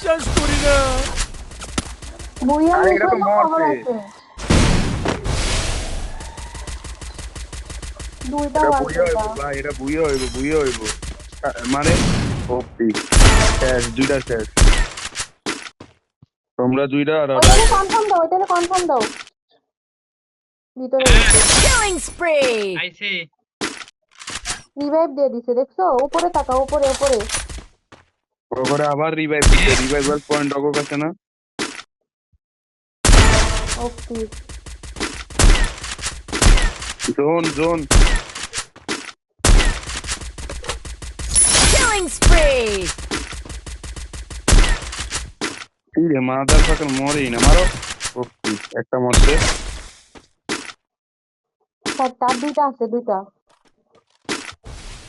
বিশ্বাস করি না। বুইয়া আরে নিয়ে এটা তো তো খবর মরছে। আছে দুইটা এটা ওয়ান বুইয়া হইব সেটা ভাই, এটা বুইয়া হইব, বুইয়া হইব। মানে ওপি শেষ, দুইটা শেষ। তোমরা দুইটা আর ওরা ওইটাকে একটা। কনফার্ম দাও ওইটাকে কনফার্ম দাও ভিতরে গেছে Killing spree. আইছে রিভাইভ দিয়ে দিছে দেখছো উপরে তাকাও উপরে উপরে ওপরে আবার রিভাইভ দিতে, রিভাইভাল পয়েন্ট অগো কাছে না? ওকে জোন জোন। Killing spree. এই রে মাদার ফাকার মরেই না, মারো। ওপি একটা মরছে। চারটা দুইটা আছে দুইটা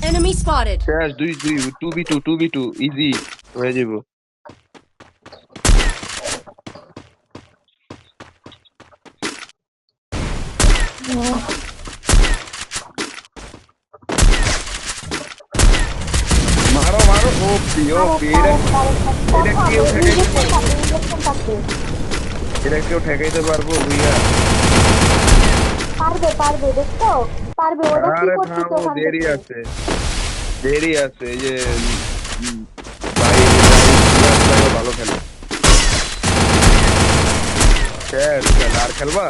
Enemy spotted. শেষ, দুই দুই, 2v2, 2v2 ইজি হয়ে যাবো। মারো মারো, ওপি ওপি। এটা কেউ ঠেকাইতে পারবো? এটা কেউ ঠেকাইতে পারবো ভুইয়া? পারবে পারবে দেখছো পারবে ওটা কি আরে করছে থামো, ওখান দেরি থেকে আছে, দেরি আছে। এই যে ভাই, ভাই ভালো খেলে। শেষ খেলা, আর খেলবা?